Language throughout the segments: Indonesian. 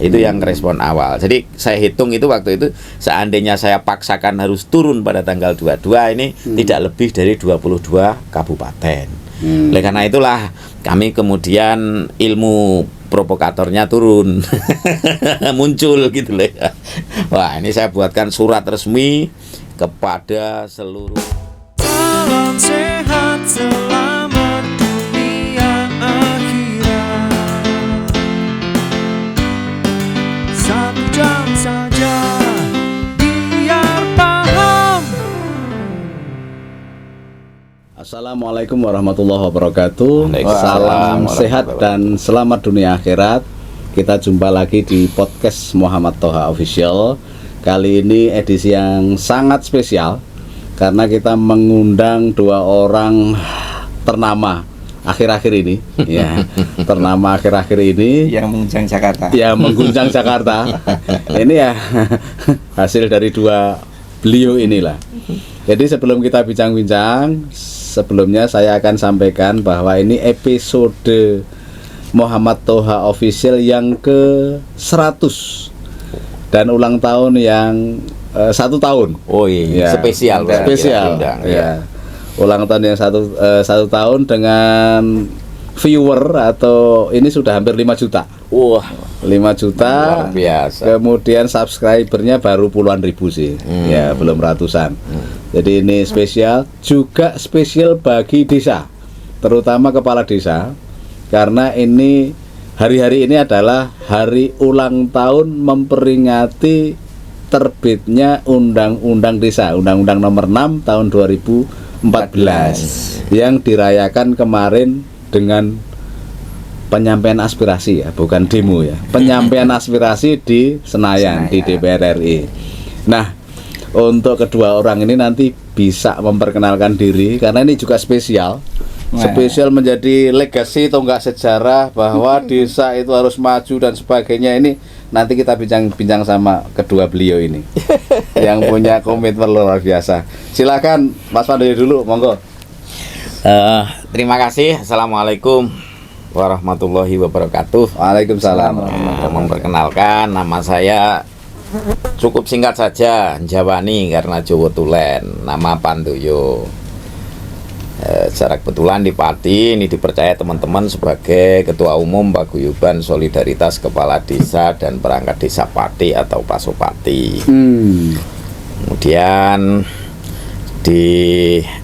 Itu yang respon awal. Jadi saya hitung itu waktu itu seandainya saya paksakan harus turun pada tanggal 22 ini tidak lebih dari 22 kabupaten. Oleh karena itulah kami kemudian ilmu provokatornya turun. Muncul gitu loh. Wah, ini saya buatkan surat resmi kepada seluruh. Salam sehat selamat dunia akhirat. 1 jam saja biar paham. Assalamualaikum warahmatullahi wabarakatuh. Salam Waalaikumsalam sehat dan selamat dunia akhirat. Kita jumpa lagi di podcast Muhammad Toha Official. Kali ini edisi yang sangat spesial karena kita mengundang 2 orang ternama akhir-akhir ini, ya, ternama akhir-akhir ini yang mengguncang Jakarta. Ya, mengguncang Jakarta. Ini ya hasil dari 2 beliau inilah. Jadi sebelum kita bincang-bincang, sebelumnya saya akan sampaikan bahwa ini episode Muhammad Toha Official yang ke-100 dan ulang tahun yang 1 tahun. Oh iya, Ya, spesial. spesial. Ya. Ulang tahun yang 1 tahun dengan viewer atau ini sudah hampir 5 juta. Wah, 5 juta. luar biasa. Kemudian subscribernya baru puluhan ribu sih. Ya, belum ratusan. Jadi ini spesial, juga spesial bagi desa, terutama kepala desa, karena ini hari-hari ini adalah hari ulang tahun memperingati terbitnya Undang-Undang Desa, Undang-Undang Nomor 6 tahun 2014 yang dirayakan kemarin dengan penyampaian aspirasi, ya, bukan demo ya, penyampaian aspirasi di Senayan, di DPR RI. Nah, untuk kedua orang ini nanti bisa memperkenalkan diri karena ini juga spesial. Spesial menjadi legasi tonggak sejarah bahwa desa itu harus maju dan sebagainya. Ini nanti kita bincang-bincang sama kedua beliau ini yang punya komitmen luar biasa. Silakan Mas Pandoyo dulu, monggo. Terima kasih. Assalamualaikum warahmatullahi wabarakatuh. Waalaikumsalam. Memperkenalkan, nama saya cukup singkat saja, Jawani karena Jawa Tulen, nama Pandoyo. Secara kebetulan di Pati ini dipercaya teman-teman sebagai Ketua Umum Paguyuban Solidaritas Kepala Desa dan Perangkat Desa Pati atau Pasopati. Kemudian di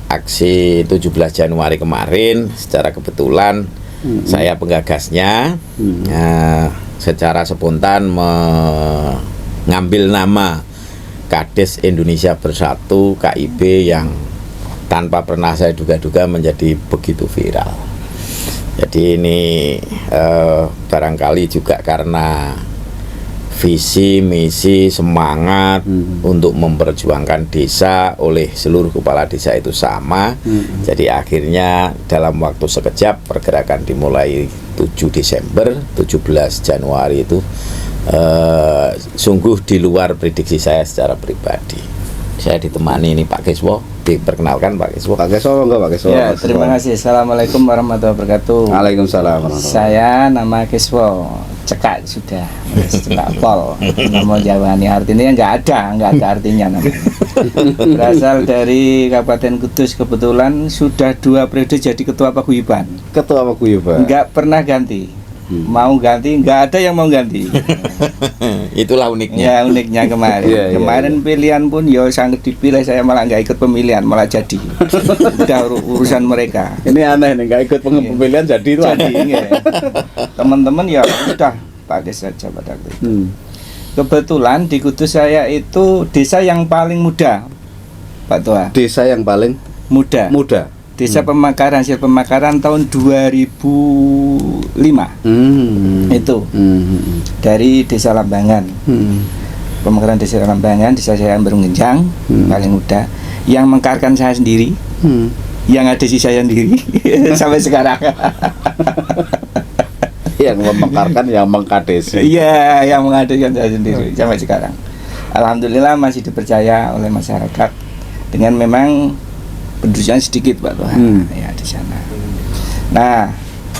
aksi 17 Januari kemarin secara kebetulan saya penggagasnya. Secara spontan mengambil nama Kades Indonesia Bersatu KIB yang tanpa pernah saya duga-duga menjadi begitu viral. Jadi ini barangkali juga karena visi, misi, semangat untuk memperjuangkan desa oleh seluruh kepala desa itu sama. Jadi akhirnya dalam waktu sekejap pergerakan dimulai 7 Desember, 17 Januari itu sungguh di luar prediksi saya secara pribadi. Saya ditemani ini Pak Keswo, diperkenalkan Pak Keswo. Pak Keswo, enggak Pak Keswo? Ya, terima kasih. Assalamualaikum warahmatullahi wabarakatuh. Waalaikumsalam. Saya nama Keswo, cekak sudah, cekak pol. Nama Jawani artinya nggak ada artinya namanya. Berasal dari Kabupaten Kudus, kebetulan sudah 2 periode jadi Ketua Paguyuban. Ketua Paguyuban. Nggak pernah ganti. Mau ganti, nggak ada yang mau ganti. Itulah uniknya. Ya, uniknya kemarin. Kemarin pilihan pun ya sangat dipilih, saya malah nggak ikut pemilihan, malah jadi. Udah urusan mereka. Ini aneh nih, nggak ikut pemilihan jadi itu Jadi aneh. teman-teman ya udah pakai saja pada waktu itu. Kebetulan di Kudus saya itu desa yang paling muda, Pak Tua. Desa yang paling Muda. Desa Pemakaran, hasil pemakaran tahun 2005. Itu dari Desa Lambangan. Pemekaran Desa Lambangan, desa saya Berung Genjang, paling muda. Yang mengkarkan saya sendiri, yang ada si saya sendiri sampai sekarang. Yang memekarkan, yang mengkadesi. Iya, yang mengadakan saya sendiri sampai sekarang. Alhamdulillah masih dipercaya oleh masyarakat dengan memang penduduknya sedikit Pak Tuhan, ya di sana. Nah,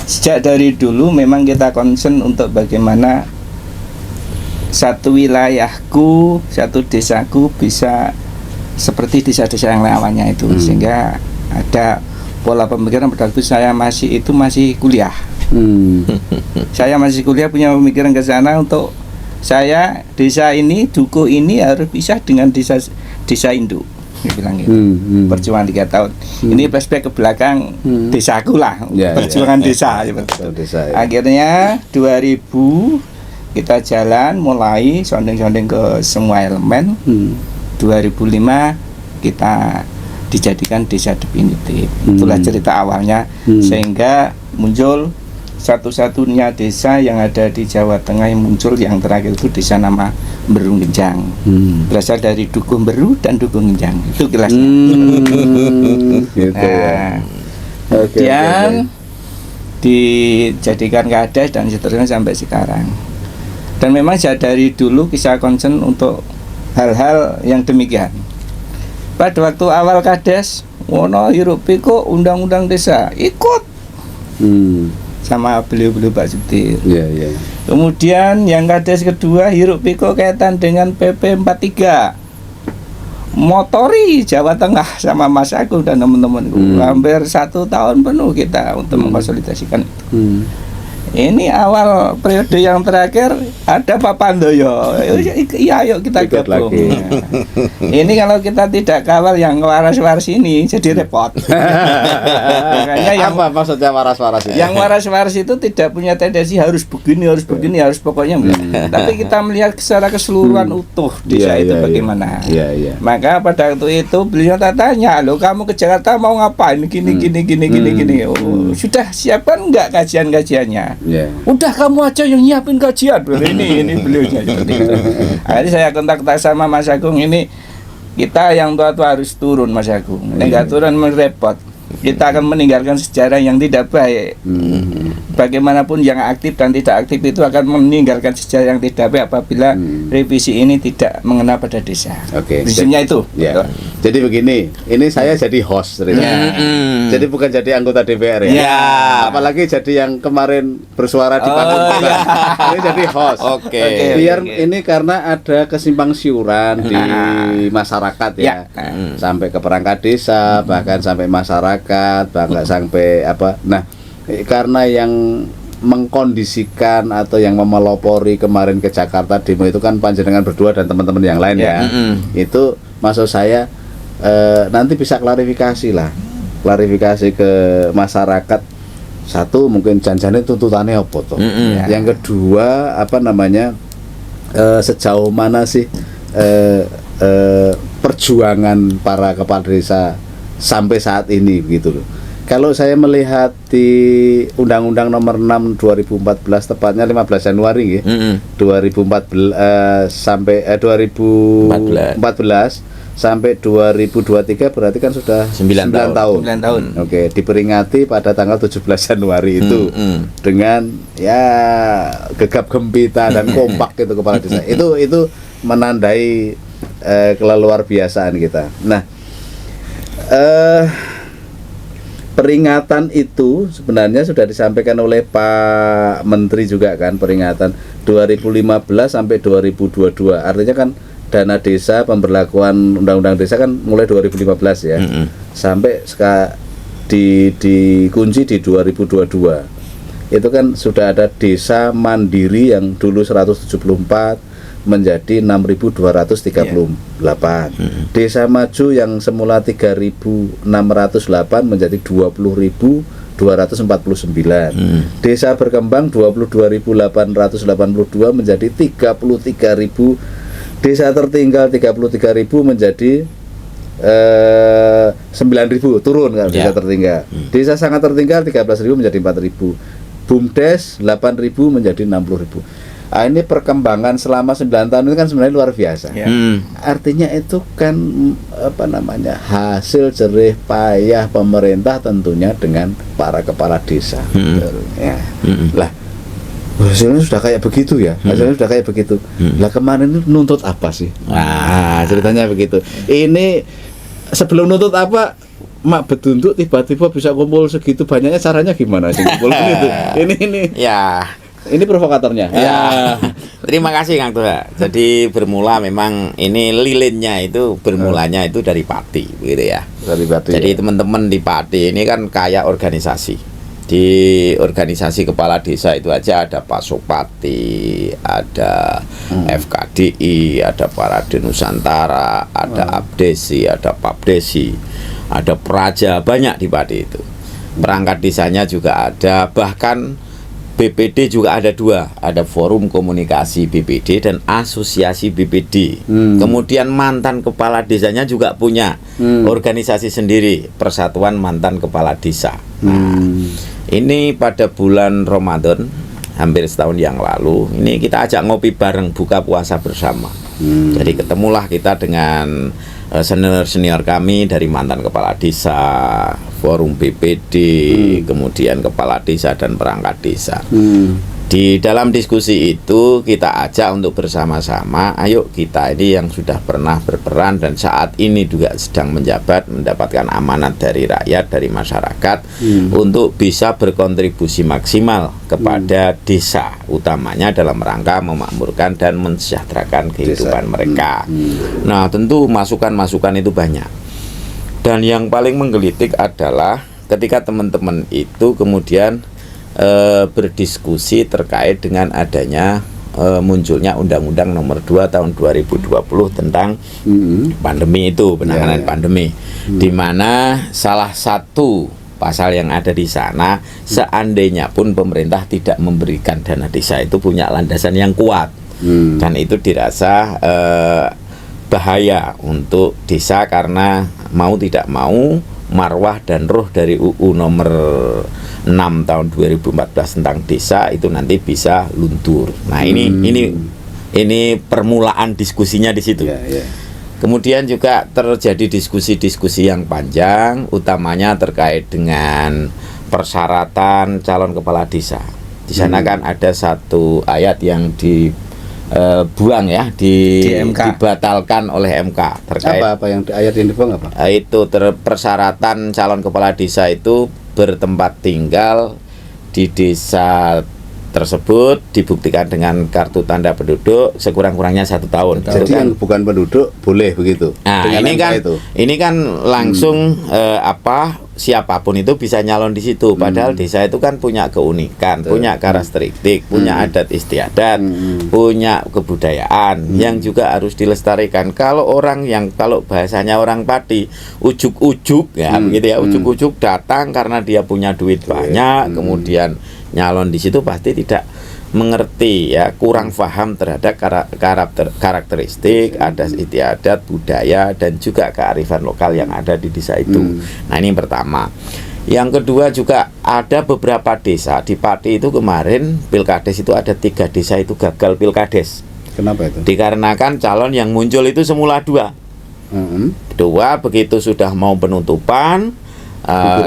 sejak dari dulu memang kita concern untuk bagaimana satu wilayahku, satu desaku bisa seperti desa-desa yang lawannya itu, sehingga ada pola pemikiran pada waktu saya masih kuliah. Saya masih kuliah punya pemikiran ke sana untuk saya desa ini, duku ini harus pisah dengan desa induk. Dia bilang gitu. Perjuangan 3 tahun. Ini flashback ke belakang desaku lah, perjuangan desa seperti itu. Desa, ya. Akhirnya 2000 kita jalan mulai sondeng-sondeng ke semua elemen. 2005 kita dijadikan desa definitif. Itulah cerita awalnya, sehingga muncul satu-satunya desa yang ada di Jawa Tengah yang muncul yang terakhir itu desa nama Beru Genjang. Berasal dari Dukuh Beru dan Dukuh Genjang. Itu kelasnya. Gitu ya. Kemudian dijadikan kades dan seterusnya sampai sekarang. Dan memang saya dari dulu kisah concern untuk hal-hal yang demikian. Pada waktu awal kades, wono hirup pikuk undang-undang desa, ikut sama beliau-beliau Pak Subtir. Iya. Kemudian yang kades kedua hirup pikuk kaitan dengan PP 43, motori Jawa Tengah sama Mas Agung dan teman-temanku. Hampir 1 tahun penuh kita untuk mengkonsolidasikan itu. Ini awal periode yang terakhir ada Pak Pandoyo. Iya, ayo kita Ikut gabung. lagi. Ini kalau kita tidak kawal yang waras-waras ini jadi repot. Makanya yang Apa maksudnya waras-waras itu? yang waras-waras itu tidak punya tendensi harus begini, harus pokoknya enggak. Tapi kita melihat secara keseluruhan utuh desa Iya, itu iya, bagaimana. Iya. Maka pada waktu itu beliau tanya, "Loh, kamu ke Jakarta mau ngapain? Gini. Oh, sudah siapkan enggak kajian-kajiannya?" Iya. Udah kamu aja yang nyiapin kajian. Ini beliaunya seperti itu. Akhirnya saya kontak sama Mas Agung, ini kita yang tua-tua harus turun Mas Agung. Enggak turun merepot. Kita akan meninggalkan sejarah yang tidak baik. Bagaimanapun yang aktif dan tidak aktif itu akan meninggalkan sejarah yang tidak baik apabila revisi ini tidak mengena pada desa. Oke. Prinsipnya itu. Ya. Jadi begini, ini saya jadi host ceritanya. Jadi bukan jadi anggota DPR ya. Ya. Apalagi jadi yang kemarin bersuara di panggung kita. Ini jadi host. Oke. Biar ini karena ada kesimpang siuran di masyarakat ya. Sampai ke perangkat desa, bahkan sampai masyarakat, bahkan sampai apa. Nah, karena yang mengkondisikan atau yang memelopori kemarin ke Jakarta demo itu kan panjenengan berdua dan teman-teman yang lain ya. Itu maksud saya nanti bisa klarifikasi ke masyarakat. Satu mungkin janjane tuntutannya apa toh. Yang kedua apa namanya sejauh mana sih perjuangan para kepala desa sampai saat ini begitu loh. Kalau saya melihat di Undang-Undang Nomor 6 2014 tepatnya 15 Januari ya. 2014 sampai 2014 sampai 2023 berarti kan sudah 9 tahun. 9 tahun. Oke, diperingati pada tanggal 17 Januari itu dengan ya gegap gempita dan kompak gitu kepala desa. Itu menandai keluar biasaan kita. Nah, peringatan itu sebenarnya sudah disampaikan oleh Pak Menteri juga kan, peringatan 2015 sampai 2022. Artinya kan dana desa, pemberlakuan undang-undang desa kan mulai 2015 ya. Sampai dikunci di 2022. Itu kan sudah ada desa mandiri yang dulu 174 menjadi 6.238. Desa maju yang semula 3.608 menjadi 20.249. Desa berkembang 22.882 menjadi 33.000. Desa tertinggal 33.000 menjadi 9.000, turun kan desa tertinggal. Desa sangat tertinggal 13.000 menjadi 4.000. BUMDes 8.000 menjadi 60.000. Ini perkembangan selama 9 tahun itu kan sebenarnya luar biasa. Artinya itu kan apa namanya hasil jerih payah pemerintah tentunya dengan para kepala desa. Lah hasilnya sudah kayak begitu ya. Lah kemarin itu nuntut apa sih? Nah ceritanya begitu. Ini sebelum nuntut apa? Mak Bedunduk tiba-tiba bisa kumpul segitu banyaknya, caranya gimana sih kumpul gitu? Ini Ya, Ini provokatornya. Ya, terima kasih Kang Toha. Jadi bermula memang ini lilinnya itu bermulanya itu dari Pati, gitu ya. Dari Batu. Jadi Ya. teman-teman di Pati ini kan kaya organisasi. Di organisasi kepala desa itu aja ada Pasopati, ada FKDI, ada Parade Nusantara, ada Abdesi, ada Papdesi, ada Praja, banyak di Pati itu. Perangkat desanya juga ada, bahkan BPD juga ada 2, ada Forum Komunikasi BPD dan Asosiasi BPD. Kemudian mantan kepala desanya juga punya organisasi sendiri, Persatuan Mantan Kepala Desa. Nah, ini pada bulan Ramadan, hampir setahun yang lalu, ini kita ajak ngopi bareng, buka puasa bersama. Jadi ketemulah kita dengan senior-senior kami dari mantan kepala desa, forum BPD, kemudian kepala desa dan perangkat desa. Di dalam diskusi itu kita ajak untuk bersama-sama, ayo kita ini yang sudah pernah berperan dan saat ini juga sedang menjabat, mendapatkan amanat dari rakyat, dari masyarakat, untuk bisa berkontribusi maksimal kepada desa, utamanya dalam rangka memakmurkan dan mensejahterakan kehidupan mereka. Nah, tentu masukan-masukan itu banyak. Dan yang paling menggelitik adalah ketika teman-teman itu kemudian berdiskusi terkait dengan adanya munculnya Undang-Undang Nomor 2 Tahun 2020 tentang pandemi itu, penanganan pandemi, di mana salah satu pasal yang ada di sana, seandainya pun pemerintah tidak memberikan dana desa itu punya landasan yang kuat, dan itu dirasa bahaya untuk desa karena mau tidak mau marwah dan roh dari UU nomor 6 tahun 2014 tentang desa itu nanti bisa luntur. Nah, ini permulaan diskusinya di situ. Kemudian juga terjadi diskusi-diskusi yang panjang, utamanya terkait dengan persyaratan calon kepala desa. Di sana kan ada satu ayat yang dibuang ya, dibatalkan oleh MK terkait apa yang ayat yang dibuang apa? Itu persyaratan calon kepala desa itu bertempat tinggal di desa tersebut dibuktikan dengan kartu tanda penduduk sekurang-kurangnya 1 tahun. Jadi yang bukan penduduk boleh begitu. Nah, ini kan langsung siapapun itu bisa nyalon di situ. Padahal desa itu kan punya keunikan, punya karakteristik, punya adat istiadat, punya kebudayaan yang juga harus dilestarikan. Kalau bahasanya orang Pati, ujuk-ujuk ya, begitu ya, ujuk-ujuk datang karena dia punya duit banyak, kemudian nyalon di situ pasti tidak mengerti ya, kurang paham terhadap karakteristik, adat istiadat, budaya dan juga kearifan lokal yang ada di desa itu. Nah, ini yang pertama. Yang kedua juga ada beberapa desa di Pati itu kemarin pilkades itu ada 3 desa itu gagal pilkades. Kenapa itu? Dikarenakan calon yang muncul itu semula 2. Begitu sudah mau penutupan,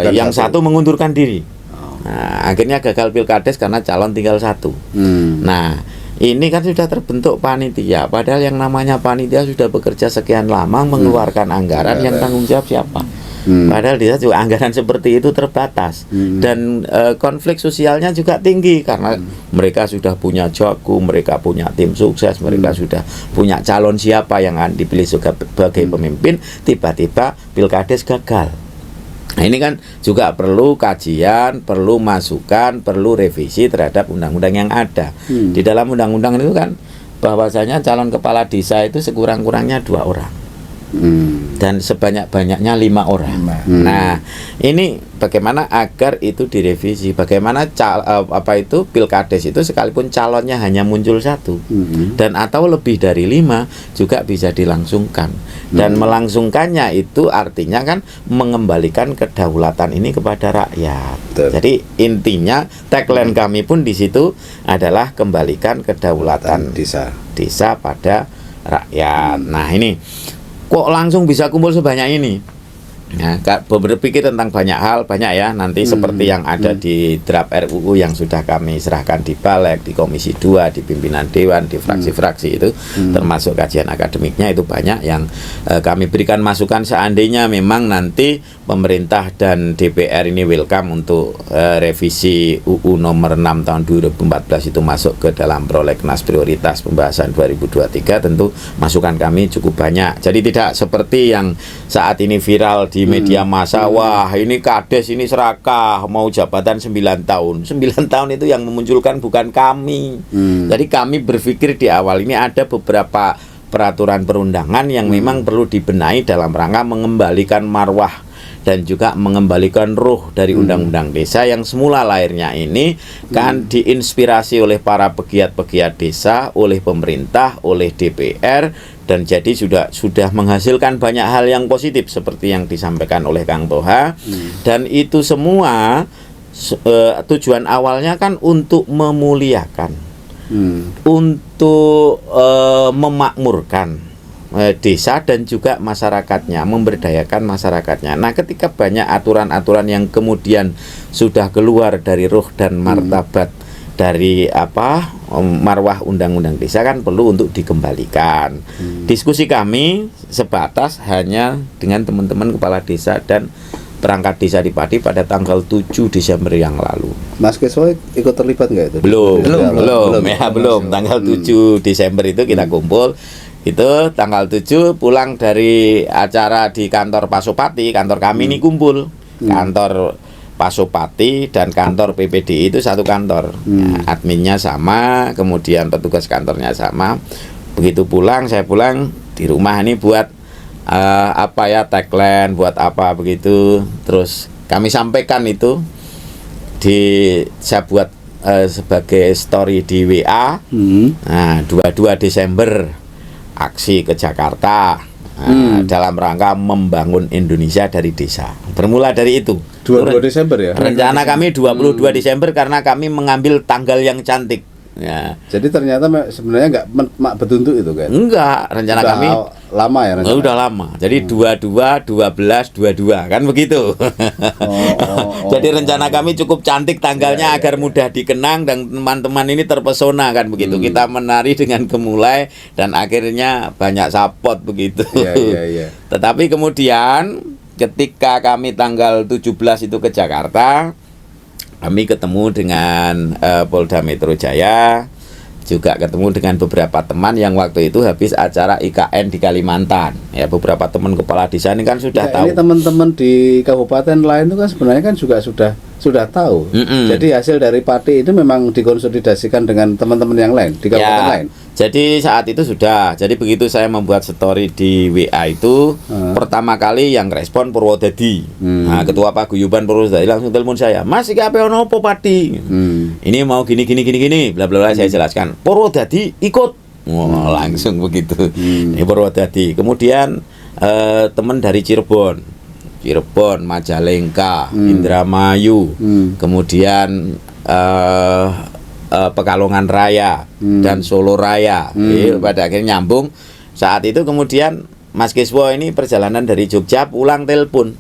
yang satu mengundurkan diri. Nah, akhirnya gagal pilkades karena calon tinggal 1. Nah, ini kan sudah terbentuk panitia, padahal yang namanya panitia sudah bekerja sekian lama mengeluarkan anggaran, yang tanggung jawab siapa? Padahal dia juga anggaran seperti itu terbatas, dan konflik sosialnya juga tinggi karena mereka sudah punya jago, mereka punya tim sukses, mereka sudah punya calon siapa yang akan dipilih sebagai pemimpin, tiba-tiba pilkades gagal. Nah, ini kan juga perlu kajian, perlu masukan, perlu revisi terhadap undang-undang yang ada. Di dalam undang-undang itu kan bahwasanya calon kepala desa itu sekurang-kurangnya 2 orang. Dan sebanyak-banyaknya 5 orang. Nah, ini bagaimana agar itu direvisi? Bagaimana pilkades itu sekalipun calonnya hanya muncul 1 dan atau lebih dari 5 juga bisa dilangsungkan. Dan melangsungkannya itu artinya kan mengembalikan kedaulatan ini kepada rakyat. Jadi intinya tagline kami pun di situ adalah kembalikan kedaulatan desa pada rakyat. Nah, ini kok langsung bisa kumpul sebanyak ini? Nah, berpikir tentang banyak hal, banyak ya. Nanti seperti yang ada di draft RUU yang sudah kami serahkan di Balek, di Komisi 2, di pimpinan Dewan, di fraksi-fraksi itu, termasuk kajian akademiknya itu banyak yang kami berikan masukan seandainya memang nanti pemerintah dan DPR ini welcome untuk revisi UU nomor 6 tahun 2014 itu masuk ke dalam prolegnas prioritas pembahasan 2023, tentu masukan kami cukup banyak. Jadi tidak seperti yang saat ini viral di media massa, wah ini kades ini serakah mau jabatan 9 tahun. 9 tahun itu yang memunculkan bukan kami. Jadi kami berpikir di awal ini ada beberapa peraturan perundangan yang memang perlu dibenahi dalam rangka mengembalikan marwah dan juga mengembalikan ruh dari undang-undang desa yang semula lahirnya ini kan diinspirasi oleh para pegiat-pegiat desa, oleh pemerintah, oleh DPR, dan jadi sudah menghasilkan banyak hal yang positif seperti yang disampaikan oleh Kang Toha. Dan itu semua tujuan awalnya kan untuk memuliakan, untuk memakmurkan desa dan juga masyarakatnya, memberdayakan masyarakatnya. Nah, ketika banyak aturan-aturan yang kemudian sudah keluar dari ruh dan martabat dari marwah undang-undang desa kan perlu untuk dikembalikan. Diskusi kami sebatas hanya dengan teman-teman kepala desa dan perangkat desa di Pati pada tanggal 7 Desember yang lalu. Mas Kiswo ikut terlibat nggak itu? Belum. Tanggal 7 Desember itu kita kumpul. Itu tanggal 7 pulang dari acara di kantor Pasopati, kantor kami ini kumpul. Kantor Pasopati dan kantor PPDI itu satu kantor. Ya, adminnya sama, kemudian petugas kantornya sama. Begitu pulang, saya pulang di rumah ini buat tagline, buat apa begitu. Terus kami sampaikan itu saya buat sebagai story di WA. Nah, 22 Desember aksi ke Jakarta dalam rangka membangun Indonesia dari desa. Bermula dari itu. 22 Desember ya? Rencana kami 22 Desember karena kami mengambil tanggal yang cantik. Ya. Jadi ternyata sebenarnya nggak betuntuk itu kan? Enggak, rencana udah kami lama ya rencana? Udah lama. Jadi 22, 12, 22 kan begitu. Jadi rencana kami cukup cantik tanggalnya agar mudah dikenang dan teman-teman ini terpesona kan begitu. Kita menari dengan gemulai dan akhirnya banyak support begitu. Iya. Tetapi kemudian ketika kami tanggal 17 itu ke Jakarta, kami ketemu dengan Polda Metro Jaya, juga ketemu dengan beberapa teman yang waktu itu habis acara IKN di Kalimantan. Ya, beberapa teman kepala desa ini kan sudah tahu. Ini teman-teman di kabupaten lain itu kan sebenarnya kan juga sudah tahu. Jadi hasil dari Pati itu memang dikonsolidasikan dengan teman-teman yang lain di kabupaten lain. Jadi saat itu sudah. Jadi begitu saya membuat story di WA itu, pertama kali yang respon Purwodadi. Nah, ketua paguyuban Purwodadi langsung telepon saya, "Mas, iki ape ono apa Pati? Ini mau gini bla bla bla." Saya jelaskan. Purwodadi ikut. Langsung begitu. Ini Purwodadi. Kemudian teman dari Cirebon, Majalengka, Indramayu, kemudian Pekalongan Raya dan Solo Raya. Pada akhirnya nyambung. Saat itu kemudian Mas Kiswo ini perjalanan dari Jogja pulang telepon,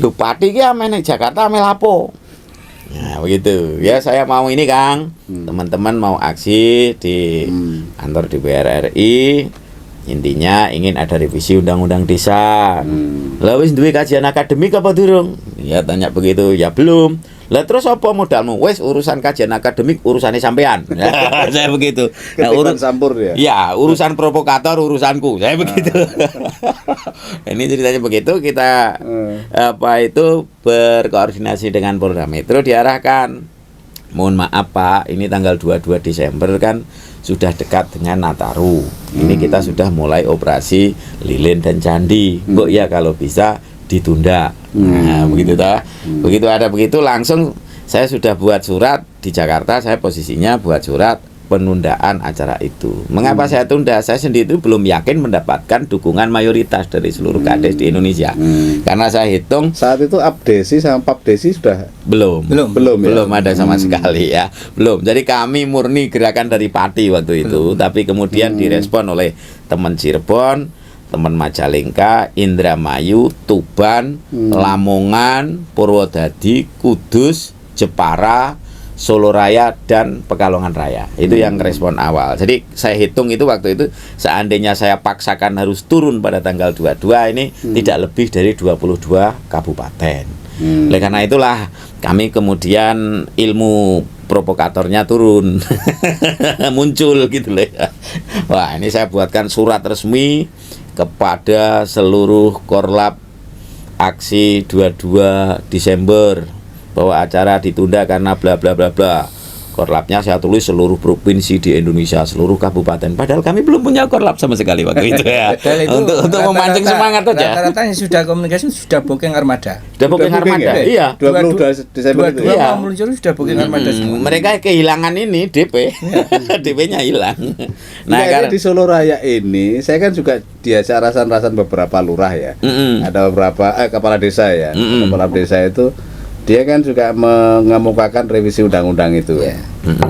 "Lho Pati ki ame ning Jakarta ame lapo?" Nah, begitu. Ya saya mau ini Kang. Teman-teman mau aksi di kantor DPR RI. Intinya ingin ada revisi undang-undang desa. Lah wis duwe kajian akademik apa durung? Ya tanya begitu, ya belum. Lah terus apa modalmu? Wes urusan kajian akademik urusannya sampean. Saya begitu. Nah, campur ya. Ya, urusan provokator urusanku. Saya begitu. Ini ceritanya begitu, kita berkoordinasi dengan Polda Metro diarahkan. Mohon maaf Pak, ini tanggal 22 Desember kan sudah dekat dengan Nataru. Ini kita sudah mulai operasi lilin dan candi. Kok ya kalau bisa ditunda. Nah, begitu toh. Begitu ada begitu langsung saya sudah buat surat di Jakarta, saya posisinya buat surat penundaan acara itu. Mengapa saya tunda? Saya sendiri itu belum yakin mendapatkan dukungan mayoritas dari seluruh kades di Indonesia. Karena saya hitung saat itu Abdesi sama Papdesi sudah belum ada sama Hmm. sekali ya. Belum. Jadi kami murni gerakan dari Pati waktu itu, tapi kemudian direspon oleh teman Cirebon, teman Majalengka, Indramayu, Tuban, Lamongan, Purwodadi, Kudus, Jepara, Solo Raya dan Pekalongan Raya. Itu yang respon awal. Jadi saya hitung itu waktu itu seandainya saya paksakan harus turun pada tanggal 22 ini tidak lebih dari 22 kabupaten. Oleh karena itulah kami kemudian ilmu provokatornya turun. Muncul gitu loh. Wah, ini saya buatkan surat resmi kepada seluruh Korlap aksi 22 Desember bahwa acara ditunda karena bla bla bla bla. Korlapnya saya tulis seluruh provinsi di Indonesia, seluruh kabupaten. Padahal kami belum punya korlap sama sekali waktu itu ya. Padahal itu untuk memancing semangat aja. Rata-rata yang sudah komunikasi sudah booking armada. Sudah booking armada, ya? iya. 22 Desember itu. Dua Iya. mau meluncur sudah booking armada semua. Mereka kehilangan ini DP, DP-nya hilang. Nah, di Solo Raya ini saya kan juga diajak rasan-rasan beberapa lurah ya. Ada beberapa kepala desa ya. Kepala desa itu dia kan juga mengemukakan revisi undang-undang itu ya.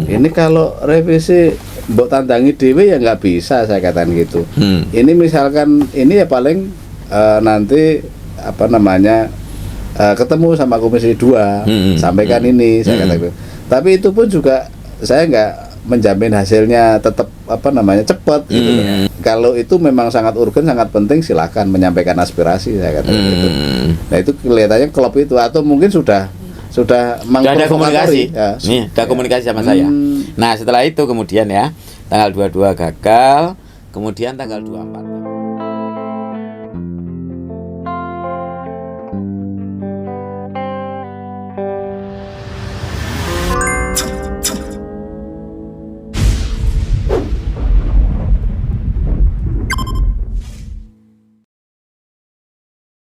Ini kalau revisi mbok tandangi dewe ya nggak bisa, saya katakan gitu. Ini misalkan ini ya paling nanti apa namanya ketemu sama Komisi 2 sampaikan ini, saya katakan gitu. Tapi itu pun juga saya nggak menjamin hasilnya tetap apa namanya cepat gitu. Kalau itu memang sangat urgen, sangat penting, silakan menyampaikan aspirasi, saya katakan gitu. Nah itu kelihatannya klub itu atau mungkin sudah ada komunikasi. Ya. Nih, ada komunikasi sama saya. Nah, setelah itu kemudian ya tanggal 22 gagal, kemudian tanggal 24